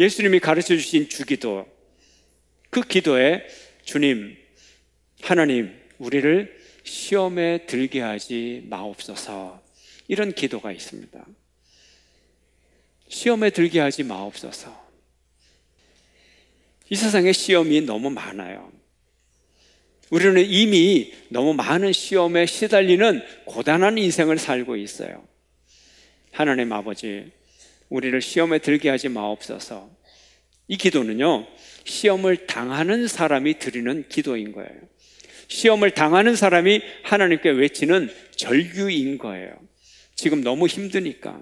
예수님이 가르쳐 주신 주기도, 그 기도에 주님, 하나님, 우리를 시험에 들게 하지 마옵소서, 이런 기도가 있습니다. 시험에 들게 하지 마옵소서. 이 세상에 시험이 너무 많아요. 우리는 이미 너무 많은 시험에 시달리는 고단한 인생을 살고 있어요. 하나님 아버지, 우리를 시험에 들게 하지 마옵소서. 이 기도는요, 시험을 당하는 사람이 드리는 기도인 거예요. 시험을 당하는 사람이 하나님께 외치는 절규인 거예요. 지금 너무 힘드니까.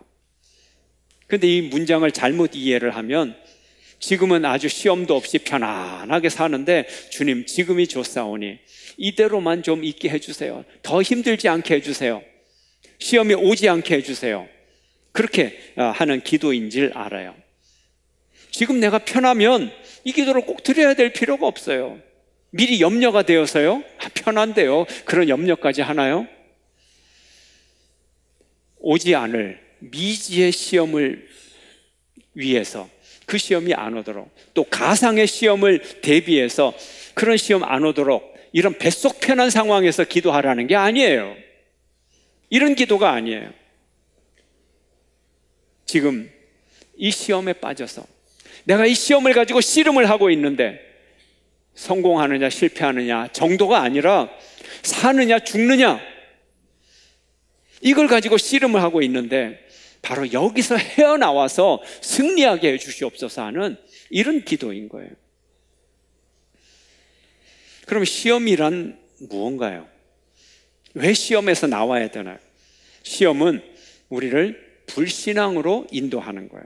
근데 이 문장을 잘못 이해를 하면 지금은 아주 시험도 없이 편안하게 사는데 주님, 지금이 좋사오니 이대로만 좀 있게 해주세요. 더 힘들지 않게 해주세요. 시험이 오지 않게 해주세요. 그렇게 하는 기도인 줄 알아요. 지금 내가 편하면 이 기도를 꼭 드려야 될 필요가 없어요. 미리 염려가 되어서요, 편한데요, 그런 염려까지 하나요? 오지 않을 미지의 시험을 위해서, 그 시험이 안 오도록, 또 가상의 시험을 대비해서 그런 시험 안 오도록 이런 뱃속 편한 상황에서 기도하라는 게 아니에요. 이런 기도가 아니에요. 지금 이 시험에 빠져서 내가 이 시험을 가지고 씨름을 하고 있는데 성공하느냐 실패하느냐 정도가 아니라 사느냐 죽느냐, 이걸 가지고 씨름을 하고 있는데 바로 여기서 헤어나와서 승리하게 해주시옵소서 하는 이런 기도인 거예요. 그럼 시험이란 무언가요? 왜 시험에서 나와야 되나요? 시험은 우리를 불신앙으로 인도하는 거예요.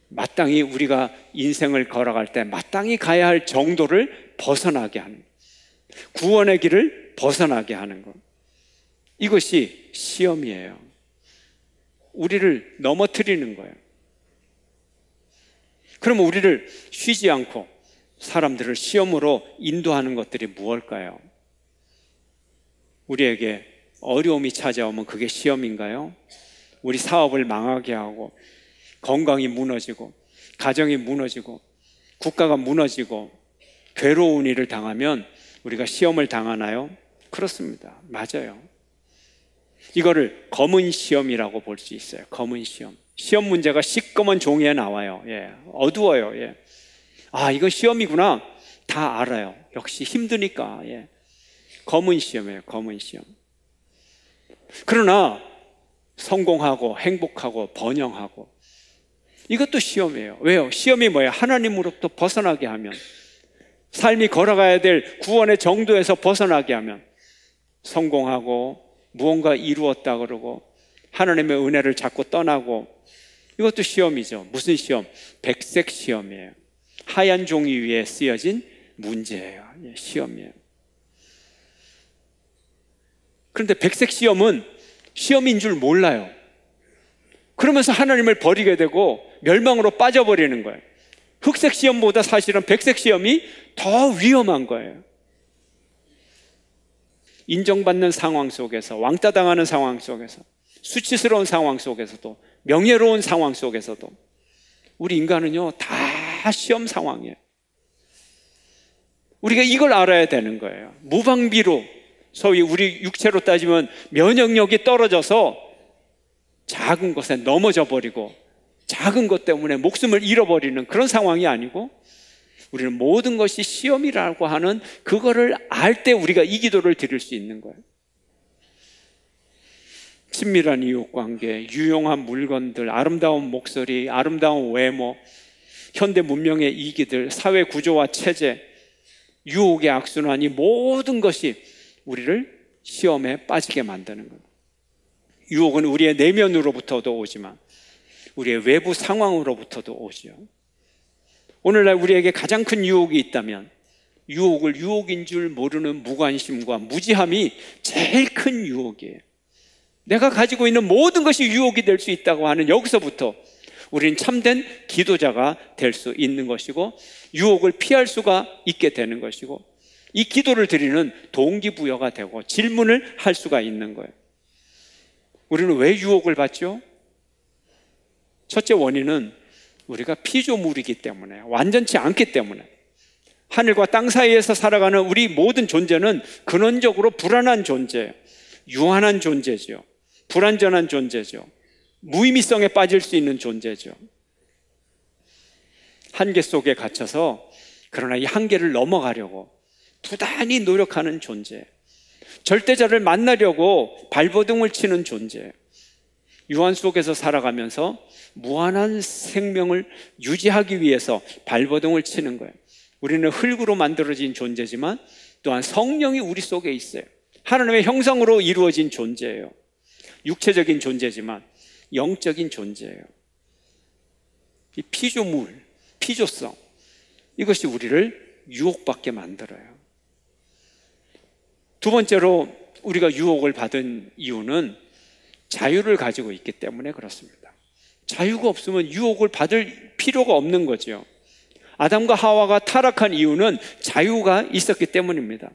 마땅히 우리가 인생을 걸어갈 때 마땅히 가야 할 정도를 벗어나게 하는, 구원의 길을 벗어나게 하는 것, 이것이 시험이에요. 우리를 넘어뜨리는 거예요. 그러면 우리를 쉬지 않고 사람들을 시험으로 인도하는 것들이 무엇일까요? 우리에게 어려움이 찾아오면 그게 시험인가요? 우리 사업을 망하게 하고, 건강이 무너지고, 가정이 무너지고, 국가가 무너지고, 괴로운 일을 당하면 우리가 시험을 당하나요? 그렇습니다. 맞아요. 이거를 검은 시험이라고 볼 수 있어요. 검은 시험. 시험 문제가 시꺼먼 종이에 나와요. 예, 어두워요. 예. 아, 이건 시험이구나. 다 알아요. 역시 힘드니까. 예. 검은 시험이에요. 검은 시험. 그러나 성공하고 행복하고 번영하고, 이것도 시험이에요. 왜요? 시험이 뭐예요? 하나님으로부터 벗어나게 하면, 삶이 걸어가야 될 구원의 정도에서 벗어나게 하면, 성공하고 무언가 이루었다 그러고 하나님의 은혜를 자꾸 떠나고, 이것도 시험이죠. 무슨 시험? 백색 시험이에요. 하얀 종이 위에 쓰여진 문제예요. 시험이에요. 그런데 백색 시험은 시험인 줄 몰라요. 그러면서 하나님을 버리게 되고 멸망으로 빠져버리는 거예요. 흑색 시험보다 사실은 백색 시험이 더 위험한 거예요. 인정받는 상황 속에서, 왕따 당하는 상황 속에서, 수치스러운 상황 속에서도, 명예로운 상황 속에서도 우리 인간은요, 다 시험 상황이에요. 우리가 이걸 알아야 되는 거예요. 무방비로, 소위 우리 육체로 따지면 면역력이 떨어져서 작은 것에 넘어져 버리고 작은 것 때문에 목숨을 잃어버리는 그런 상황이 아니고, 우리는 모든 것이 시험이라고 하는 그거를 알 때 우리가 이 기도를 드릴 수 있는 거예요. 친밀한 이웃관계, 유용한 물건들, 아름다운 목소리, 아름다운 외모, 현대 문명의 이기들, 사회 구조와 체제, 유혹의 악순환, 이 모든 것이 우리를 시험에 빠지게 만드는 거예요. 유혹은 우리의 내면으로부터도 오지만 우리의 외부 상황으로부터도 오죠. 오늘날 우리에게 가장 큰 유혹이 있다면 유혹을 유혹인 줄 모르는 무관심과 무지함이 제일 큰 유혹이에요. 내가 가지고 있는 모든 것이 유혹이 될 수 있다고 하는 여기서부터 우리는 참된 기도자가 될 수 있는 것이고, 유혹을 피할 수가 있게 되는 것이고, 이 기도를 드리는 동기부여가 되고 질문을 할 수가 있는 거예요. 우리는 왜 유혹을 받죠? 첫째 원인은 우리가 피조물이기 때문에, 완전치 않기 때문에, 하늘과 땅 사이에서 살아가는 우리 모든 존재는 근원적으로 불안한 존재예요. 유한한 존재죠. 불완전한 존재죠. 무의미성에 빠질 수 있는 존재죠. 한계 속에 갇혀서, 그러나 이 한계를 넘어가려고 부단히 노력하는 존재, 절대자를 만나려고 발버둥을 치는 존재, 유한 속에서 살아가면서 무한한 생명을 유지하기 위해서 발버둥을 치는 거예요. 우리는 흙으로 만들어진 존재지만 또한 성령이 우리 속에 있어요. 하나님의 형상으로 이루어진 존재예요. 육체적인 존재지만 영적인 존재예요. 이 피조물, 피조성, 이것이 우리를 유혹받게 만들어요. 두 번째로 우리가 유혹을 받은 이유는 자유를 가지고 있기 때문에 그렇습니다. 자유가 없으면 유혹을 받을 필요가 없는 거죠. 아담과 하와가 타락한 이유는 자유가 있었기 때문입니다.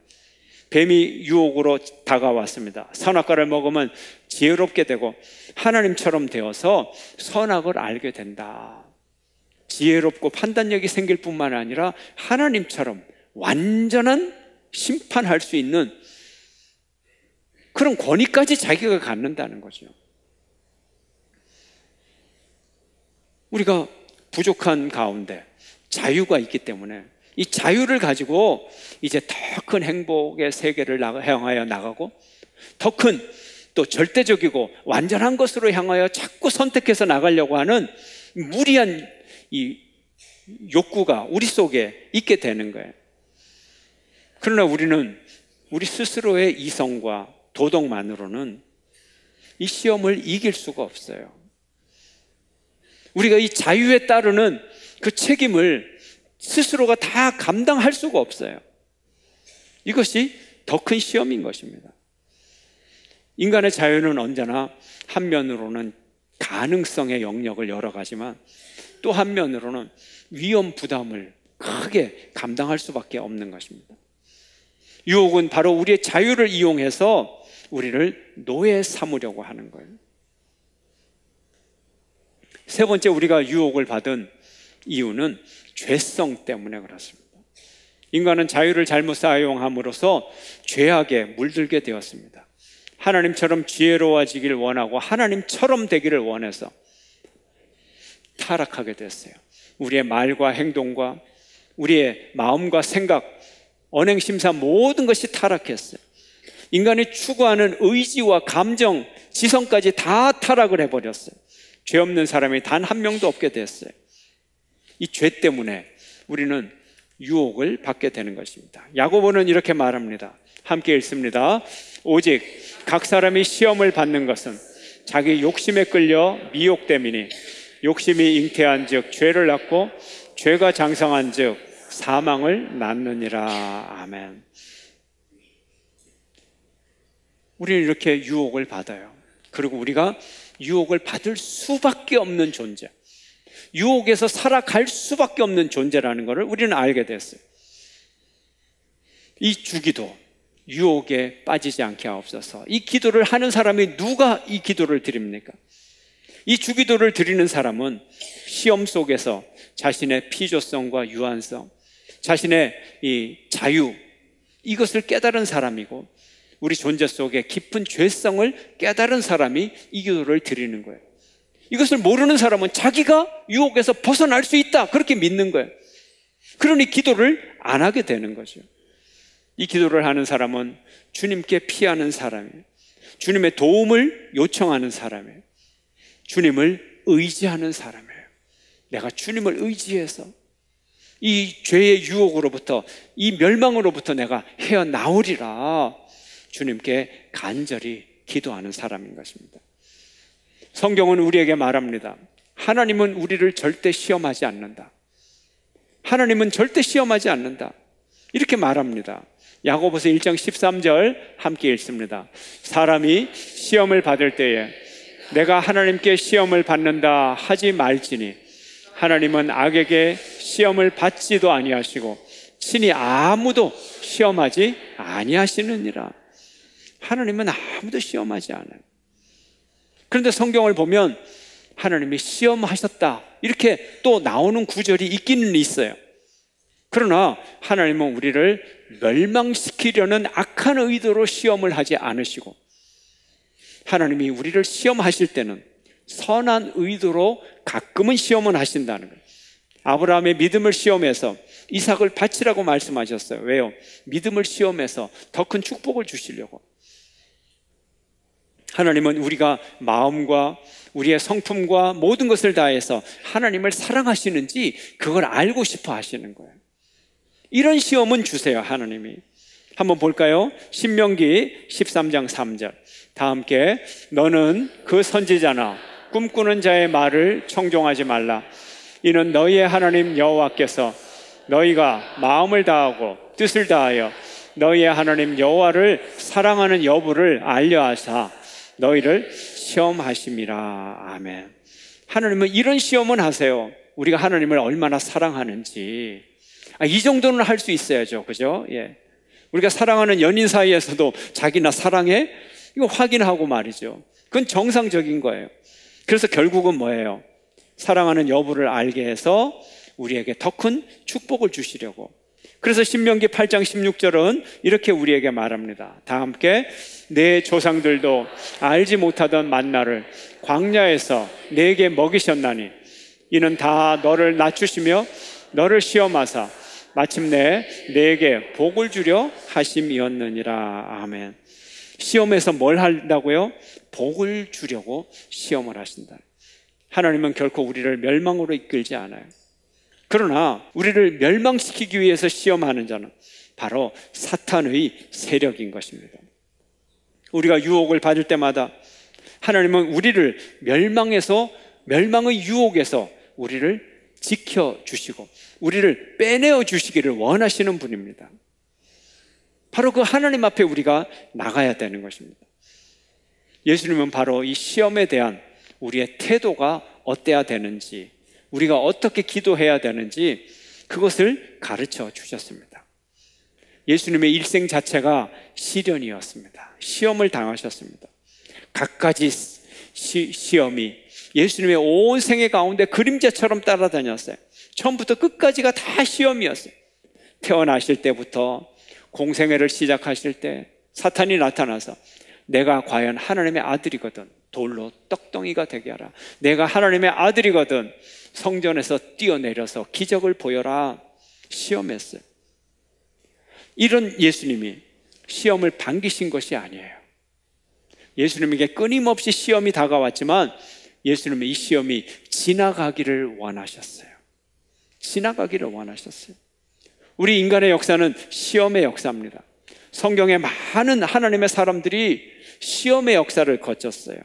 뱀이 유혹으로 다가왔습니다. 선악과를 먹으면 지혜롭게 되고 하나님처럼 되어서 선악을 알게 된다. 지혜롭고 판단력이 생길 뿐만 아니라 하나님처럼 완전한 심판할 수 있는 그런 권위까지 자기가 갖는다는 거죠. 우리가 부족한 가운데 자유가 있기 때문에 이 자유를 가지고 이제 더 큰 행복의 세계를 향하여 나가고, 더 큰 또 절대적이고 완전한 것으로 향하여 자꾸 선택해서 나가려고 하는 무리한 이 욕구가 우리 속에 있게 되는 거예요. 그러나 우리는 우리 스스로의 이성과 도덕만으로는 이 시험을 이길 수가 없어요. 우리가 이 자유에 따르는 그 책임을 스스로가 다 감당할 수가 없어요. 이것이 더 큰 시험인 것입니다. 인간의 자유는 언제나 한면으로는 가능성의 영역을 열어가지만 또 한면으로는 위험 부담을 크게 감당할 수밖에 없는 것입니다. 유혹은 바로 우리의 자유를 이용해서 우리를 노예 삼으려고 하는 거예요. 세 번째, 우리가 유혹을 받은 이유는 죄성 때문에 그렇습니다. 인간은 자유를 잘못 사용함으로써 죄악에 물들게 되었습니다. 하나님처럼 지혜로워지길 원하고 하나님처럼 되기를 원해서 타락하게 됐어요. 우리의 말과 행동과 우리의 마음과 생각, 언행심사 모든 것이 타락했어요. 인간이 추구하는 의지와 감정, 지성까지 다 타락을 해버렸어요. 죄 없는 사람이 단 한 명도 없게 됐어요. 이 죄 때문에 우리는 유혹을 받게 되는 것입니다. 야고보는 이렇게 말합니다. 함께 읽습니다. 오직 각 사람이 시험을 받는 것은 자기 욕심에 끌려 미혹됨이니 욕심이 잉태한 즉 죄를 낳고 죄가 장성한 즉 사망을 낳느니라. 아멘. 우리는 이렇게 유혹을 받아요. 그리고 우리가 유혹을 받을 수밖에 없는 존재, 유혹에서 살아갈 수밖에 없는 존재라는 것을 우리는 알게 됐어요. 이 주기도 유혹에 빠지지 않게 하옵소서. 이 기도를 하는 사람이 누가 이 기도를 드립니까? 이 주기도를 드리는 사람은 시험 속에서 자신의 피조성과 유한성, 자신의 이 자유, 이것을 깨달은 사람이고, 우리 존재 속에 깊은 죄성을 깨달은 사람이 이 기도를 드리는 거예요. 이것을 모르는 사람은 자기가 유혹에서 벗어날 수 있다, 그렇게 믿는 거예요. 그러니 기도를 안 하게 되는 거죠. 이 기도를 하는 사람은 주님께 피하는 사람이에요. 주님의 도움을 요청하는 사람이에요. 주님을 의지하는 사람이에요. 내가 주님을 의지해서 이 죄의 유혹으로부터, 이 멸망으로부터 내가 헤어나오리라 주님께 간절히 기도하는 사람인 것입니다. 성경은 우리에게 말합니다. 하나님은 우리를 절대 시험하지 않는다. 하나님은 절대 시험하지 않는다, 이렇게 말합니다. 야고보서 1장 13절 함께 읽습니다. 사람이 시험을 받을 때에 내가 하나님께 시험을 받는다 하지 말지니 하나님은 악에게 시험을 받지도 아니하시고 친히 아무도 시험하지 아니하시느니라. 하나님은 아무도 시험하지 않아요. 그런데 성경을 보면 하나님이 시험하셨다 이렇게 또 나오는 구절이 있기는 있어요. 그러나 하나님은 우리를 멸망시키려는 악한 의도로 시험을 하지 않으시고, 하나님이 우리를 시험하실 때는 선한 의도로 가끔은 시험은 하신다는 거예요. 아브라함의 믿음을 시험해서 이삭을 바치라고 말씀하셨어요. 왜요? 믿음을 시험해서 더 큰 축복을 주시려고. 하나님은 우리가 마음과 우리의 성품과 모든 것을 다해서 하나님을 사랑하시는지 그걸 알고 싶어 하시는 거예요. 이런 시험은 주세요, 하나님이. 한번 볼까요? 신명기 13장 3절. 다 함께. 너는 그 선지자나 꿈꾸는 자의 말을 청종하지 말라. 이는 너희의 하나님 여호와께서 너희가 마음을 다하고 뜻을 다하여 너희의 하나님 여호와를 사랑하는 여부를 알려하사 너희를 시험하심이라. 아멘. 하나님은 이런 시험은 하세요. 우리가 하나님을 얼마나 사랑하는지. 이 정도는 할 수 있어야죠. 그죠? 예. 우리가 사랑하는 연인 사이에서도 자기나 사랑해? 이거 확인하고 말이죠. 그건 정상적인 거예요. 그래서 결국은 뭐예요? 사랑하는 여부를 알게 해서 우리에게 더 큰 축복을 주시려고. 그래서 신명기 8장 16절은 이렇게 우리에게 말합니다. 다 함께. 내 조상들도 알지 못하던 만나를 광야에서 내게 먹이셨나니 이는 다 너를 낮추시며 너를 시험하사 마침내 내게 복을 주려 하심이었느니라. 아멘. 시험에서 뭘 한다고요? 복을 주려고 시험을 하신다. 하나님은 결코 우리를 멸망으로 이끌지 않아요. 그러나 우리를 멸망시키기 위해서 시험하는 자는 바로 사탄의 세력인 것입니다. 우리가 유혹을 받을 때마다 하나님은 우리를 멸망의 유혹에서 우리를 지켜주시고 우리를 빼내어 주시기를 원하시는 분입니다. 바로 그 하나님 앞에 우리가 나가야 되는 것입니다. 예수님은 바로 이 시험에 대한 우리의 태도가 어때야 되는지, 우리가 어떻게 기도해야 되는지 그것을 가르쳐 주셨습니다. 예수님의 일생 자체가 시련이었습니다. 시험을 당하셨습니다. 갖가지 시험이 예수님의 온 생애 가운데 그림자처럼 따라다녔어요. 처음부터 끝까지가 다 시험이었어요. 태어나실 때부터 공생애를 시작하실 때 사탄이 나타나서 내가 과연 하나님의 아들이거든 돌로 떡덩이가 되게 하라. 내가 하나님의 아들이거든 성전에서 뛰어내려서 기적을 보여라. 시험했어요. 이런 예수님이 시험을 반기신 것이 아니에요. 예수님에게 끊임없이 시험이 다가왔지만 예수님은 이 시험이 지나가기를 원하셨어요. 지나가기를 원하셨어요. 우리 인간의 역사는 시험의 역사입니다. 성경에 많은 하나님의 사람들이 시험의 역사를 거쳤어요.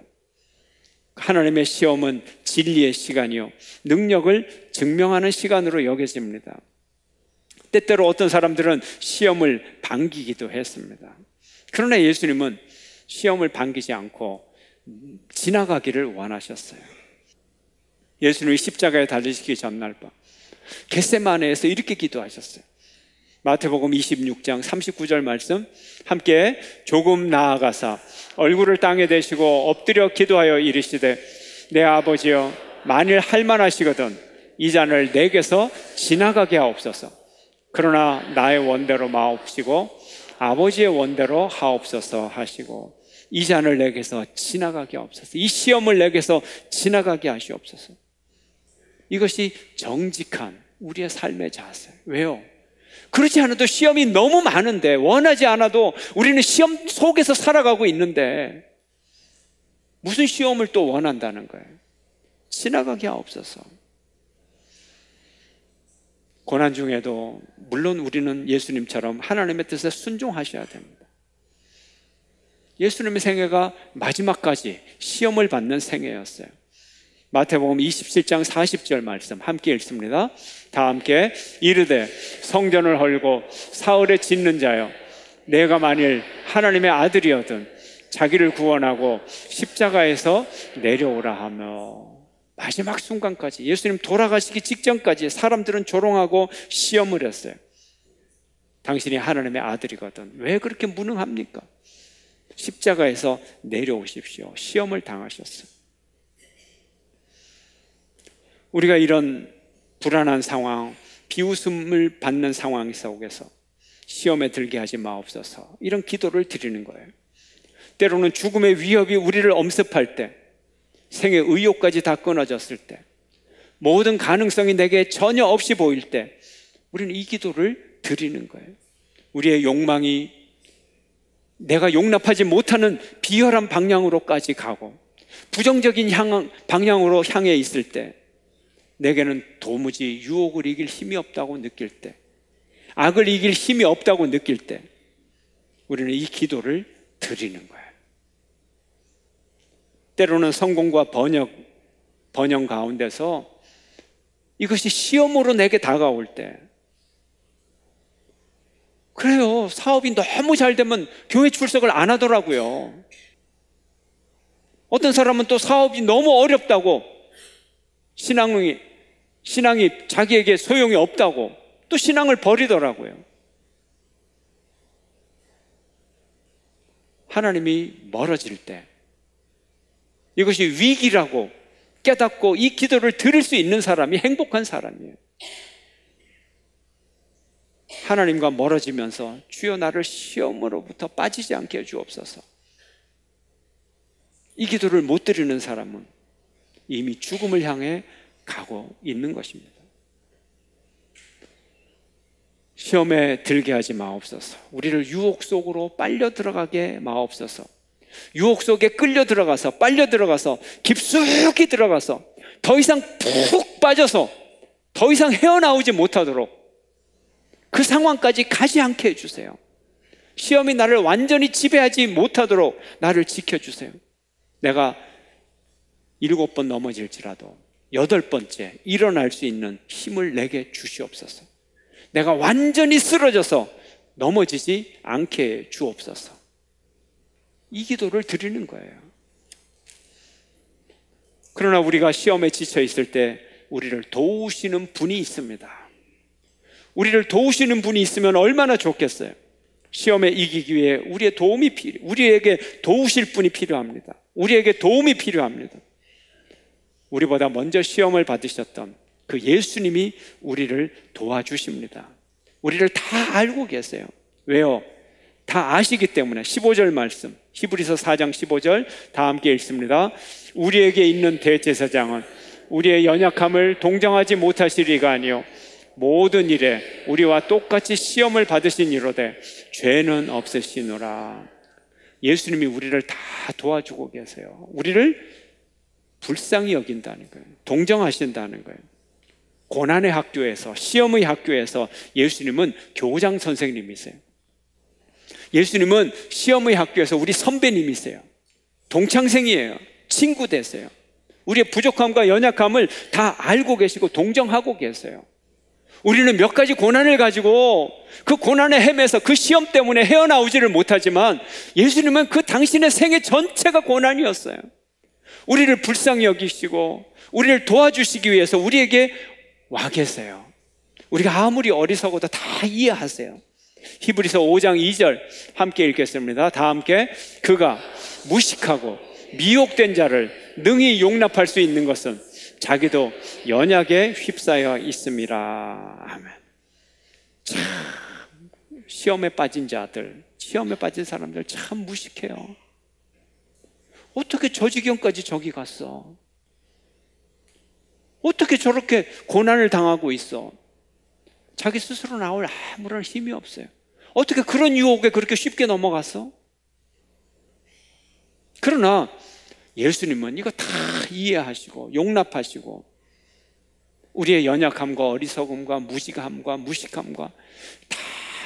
하나님의 시험은 진리의 시간이요 능력을 증명하는 시간으로 여겨집니다. 때때로 어떤 사람들은 시험을 반기기도 했습니다. 그러나 예수님은 시험을 반기지 않고 지나가기를 원하셨어요. 예수님이 십자가에 달리시기 전날 밤 겟세마네에서 이렇게 기도하셨어요. 마태복음 26장 39절 말씀 함께. 조금 나아가사 얼굴을 땅에 대시고 엎드려 기도하여 이르시되 내 아버지여 만일 할만하시거든 이 잔을 내게서 지나가게 하옵소서. 그러나 나의 원대로 마옵시고 아버지의 원대로 하옵소서 하시고 이 잔을 내게서 지나가게 하옵소서. 이 시험을 내게서 지나가게 하시옵소서. 이것이 정직한 우리의 삶의 자세. 왜요? 그렇지 않아도 시험이 너무 많은데, 원하지 않아도 우리는 시험 속에서 살아가고 있는데 무슨 시험을 또 원한다는 거예요? 지나가게 하옵소서. 고난 중에도 물론 우리는 예수님처럼 하나님의 뜻에 순종하셔야 됩니다. 예수님의 생애가 마지막까지 시험을 받는 생애였어요. 마태복음 27장 40절 말씀 함께 읽습니다. 다 함께. 이르되 성전을 헐고 사흘에 짓는 자여 내가 만일 하나님의 아들이거든 자기를 구원하고 십자가에서 내려오라 하며. 마지막 순간까지 예수님 돌아가시기 직전까지 사람들은 조롱하고 시험을 했어요. 당신이 하나님의 아들이거든 왜 그렇게 무능합니까? 십자가에서 내려오십시오. 시험을 당하셨어요. 우리가 이런 불안한 상황, 비웃음을 받는 상황 속에서 시험에 들게 하지 마옵소서, 이런 기도를 드리는 거예요. 때로는 죽음의 위협이 우리를 엄습할 때, 생의 의욕까지 다 끊어졌을 때, 모든 가능성이 내게 전혀 없이 보일 때 우리는 이 기도를 드리는 거예요. 우리의 욕망이 내가 용납하지 못하는 비열한 방향으로까지 가고 부정적인 방향으로 향해 있을 때, 내게는 도무지 유혹을 이길 힘이 없다고 느낄 때, 악을 이길 힘이 없다고 느낄 때 우리는 이 기도를 드리는 거예요. 때로는 성공과 번영 가운데서 이것이 시험으로 내게 다가올 때, 그래요, 사업이 너무 잘 되면 교회 출석을 안 하더라고요. 어떤 사람은 또 사업이 너무 어렵다고, 신앙이 자기에게 소용이 없다고 또 신앙을 버리더라고요. 하나님이 멀어질 때, 이것이 위기라고 깨닫고 이 기도를 들을 수 있는 사람이 행복한 사람이에요. 하나님과 멀어지면서 주여 나를 시험으로부터 빠지지 않게 해주옵소서, 이 기도를 못 드리는 사람은 이미 죽음을 향해 가고 있는 것입니다. 시험에 들게 하지 마옵소서. 우리를 유혹 속으로 빨려 들어가게 마옵소서. 유혹 속에 끌려 들어가서, 빨려 들어가서, 깊숙이 들어가서 더 이상 푹 빠져서 더 이상 헤어나오지 못하도록 그 상황까지 가지 않게 해주세요. 시험이 나를 완전히 지배하지 못하도록 나를 지켜주세요. 내가 7번 넘어질지라도 8번째 일어날 수 있는 힘을 내게 주시옵소서. 내가 완전히 쓰러져서 넘어지지 않게 주옵소서. 이 기도를 드리는 거예요. 그러나 우리가 시험에 지쳐 있을 때 우리를 도우시는 분이 있습니다. 우리를 도우시는 분이 있으면 얼마나 좋겠어요. 시험에 이기기 위해 우리에게 도우실 분이 필요합니다. 우리에게 도움이 필요합니다. 우리보다 먼저 시험을 받으셨던 그 예수님이 우리를 도와주십니다. 우리를 다 알고 계세요. 왜요? 다 아시기 때문에. 15절 말씀, 히브리서 4장 15절 다 함께 읽습니다. 우리에게 있는 대제사장은 우리의 연약함을 동정하지 못하실 이가 아니요 모든 일에 우리와 똑같이 시험을 받으신 이로되 죄는 없으시노라. 예수님이 우리를 다 도와주고 계세요. 우리를 불쌍히 여긴다는 거예요. 동정하신다는 거예요. 고난의 학교에서, 시험의 학교에서 예수님은 교장 선생님이세요. 예수님은 시험의 학교에서 우리 선배님이세요. 동창생이에요. 친구 되세요. 우리의 부족함과 연약함을 다 알고 계시고 동정하고 계세요. 우리는 몇 가지 고난을 가지고 그 고난의 헤매서 그 시험 때문에 헤어나오지를 못하지만 예수님은 그 당신의 생애 전체가 고난이었어요. 우리를 불쌍히 여기시고 우리를 도와주시기 위해서 우리에게 와 계세요. 우리가 아무리 어리석어도 다 이해하세요. 히브리서 5장 2절 함께 읽겠습니다. 다 함께. 그가 무식하고 미혹된 자를 능히 용납할 수 있는 것은 자기도 연약에 휩싸여 있음이라. 아멘. 참 시험에 빠진 자들, 시험에 빠진 사람들 참 무식해요. 어떻게 저 지경까지 저기 갔어? 어떻게 저렇게 고난을 당하고 있어? 자기 스스로 나올 아무런 힘이 없어요. 어떻게 그런 유혹에 그렇게 쉽게 넘어갔어? 그러나 예수님은 이거 다 이해하시고 용납하시고 우리의 연약함과 어리석음과 무지함과 무식함과 다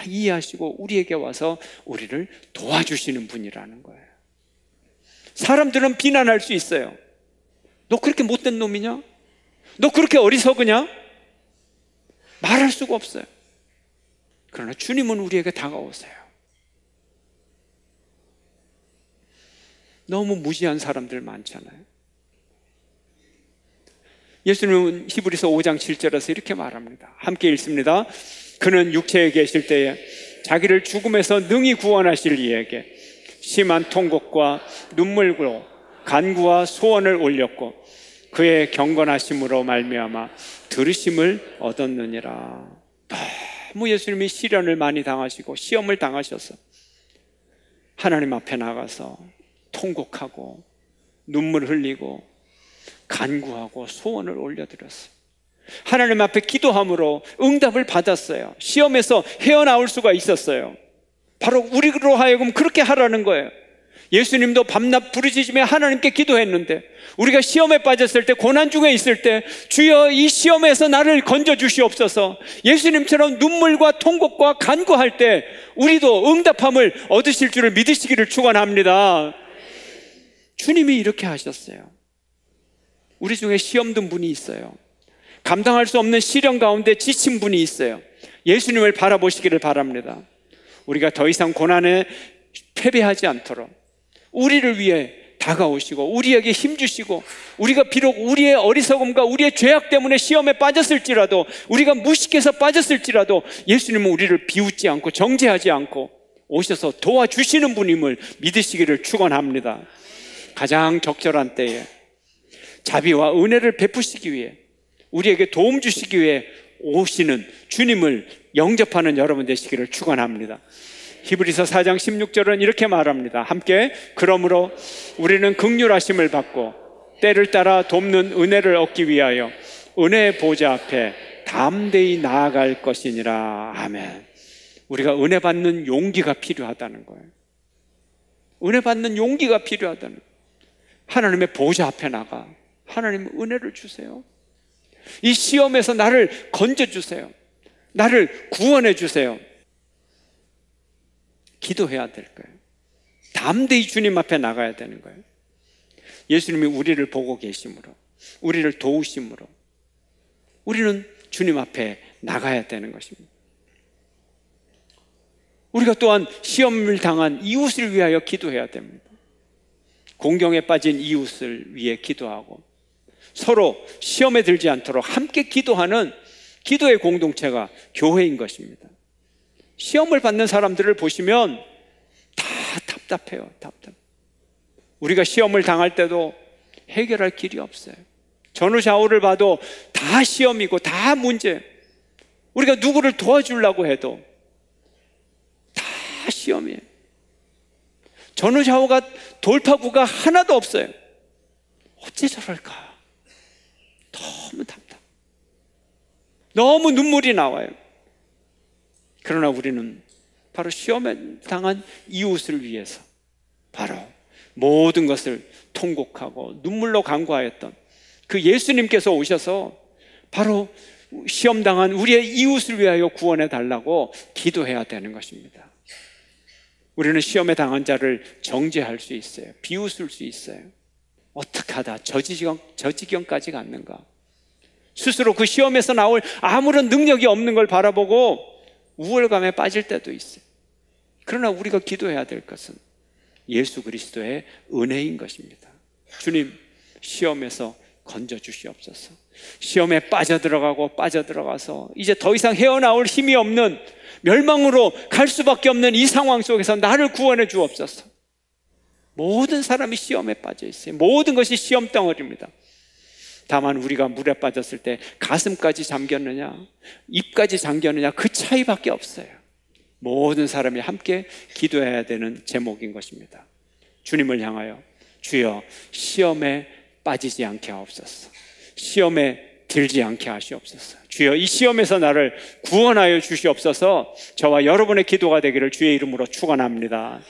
이해하시고 우리에게 와서 우리를 도와주시는 분이라는 거예요. 사람들은 비난할 수 있어요. 너 그렇게 못된 놈이냐? 너 그렇게 어리석으냐? 말할 수가 없어요. 그러나 주님은 우리에게 다가오세요. 너무 무지한 사람들 많잖아요. 예수님은 히브리서 5장 7절에서 이렇게 말합니다. 함께 읽습니다. 그는 육체에 계실 때에 자기를 죽음에서 능히 구원하실 이에게 심한 통곡과 눈물로 간구와 소원을 올렸고 그의 경건하심으로 말미암아 들으심을 얻었느니라. 너무 예수님이 시련을 많이 당하시고 시험을 당하셔서 하나님 앞에 나가서 통곡하고 눈물 흘리고 간구하고 소원을 올려드렸어요. 하나님 앞에 기도함으로 응답을 받았어요. 시험에서 헤어나올 수가 있었어요. 바로 우리로 하여금 그렇게 하라는 거예요. 예수님도 밤낮 부르짖으며 하나님께 기도했는데, 우리가 시험에 빠졌을 때, 고난 중에 있을 때 주여 이 시험에서 나를 건져 주시옵소서, 예수님처럼 눈물과 통곡과 간구할 때 우리도 응답함을 얻으실 줄을 믿으시기를 축원합니다. 주님이 이렇게 하셨어요. 우리 중에 시험 든 분이 있어요. 감당할 수 없는 시련 가운데 지친 분이 있어요. 예수님을 바라보시기를 바랍니다. 우리가 더 이상 고난에 패배하지 않도록 우리를 위해 다가오시고 우리에게 힘주시고, 우리가 비록 우리의 어리석음과 우리의 죄악 때문에 시험에 빠졌을지라도, 우리가 무식해서 빠졌을지라도 예수님은 우리를 비웃지 않고 정죄하지 않고 오셔서 도와주시는 분임을 믿으시기를 축원합니다. 가장 적절한 때에 자비와 은혜를 베푸시기 위해, 우리에게 도움 주시기 위해 오시는 주님을 영접하는 여러분 되시기를 축원합니다. 히브리서 4장 16절은 이렇게 말합니다. 함께, 그러므로 우리는 긍휼하심을 받고 때를 따라 돕는 은혜를 얻기 위하여 은혜의 보좌 앞에 담대히 나아갈 것이니라. 아멘. 우리가 은혜 받는 용기가 필요하다는 거예요. 은혜 받는 용기가 필요하다는 거예요. 하나님의 보좌 앞에 나가 하나님 은혜를 주세요. 이 시험에서 나를 건져주세요. 나를 구원해 주세요. 기도해야 될 거예요. 담대히 주님 앞에 나가야 되는 거예요. 예수님이 우리를 보고 계심으로, 우리를 도우심으로 우리는 주님 앞에 나가야 되는 것입니다. 우리가 또한 시험을 당한 이웃을 위하여 기도해야 됩니다. 공경에 빠진 이웃을 위해 기도하고 서로 시험에 들지 않도록 함께 기도하는 기도의 공동체가 교회인 것입니다. 시험을 받는 사람들을 보시면 다 답답해요. 답답. 우리가 시험을 당할 때도 해결할 길이 없어요. 전후좌우를 봐도 다 시험이고 다 문제. 우리가 누구를 도와주려고 해도 다 시험이에요. 전후좌우가 돌파구가 하나도 없어요. 어째 저럴까? 너무 답답. 너무 눈물이 나와요. 그러나 우리는 바로 시험에 당한 이웃을 위해서 바로 모든 것을 통곡하고 눈물로 간구하였던 그 예수님께서 오셔서 바로 시험 당한 우리의 이웃을 위하여 구원해 달라고 기도해야 되는 것입니다. 우리는 시험에 당한 자를 정죄할 수 있어요. 비웃을 수 있어요. 어떻게 하다 저 지경까지 갔는가? 스스로 그 시험에서 나올 아무런 능력이 없는 걸 바라보고 우월감에 빠질 때도 있어요. 그러나 우리가 기도해야 될 것은 예수 그리스도의 은혜인 것입니다. 주님, 시험에서 건져주시옵소서. 시험에 빠져들어가서 이제 더 이상 헤어나올 힘이 없는, 멸망으로 갈 수밖에 없는 이 상황 속에서 나를 구원해 주옵소서. 모든 사람이 시험에 빠져 있어요. 모든 것이 시험 덩어리입니다. 다만 우리가 물에 빠졌을 때 가슴까지 잠겼느냐, 입까지 잠겼느냐, 그 차이밖에 없어요. 모든 사람이 함께 기도해야 되는 제목인 것입니다. 주님을 향하여, 주여 시험에 빠지지 않게 하옵소서. 시험에 들지 않게 하시옵소서. 주여 이 시험에서 나를 구원하여 주시옵소서. 저와 여러분의 기도가 되기를 주의 이름으로 축원합니다.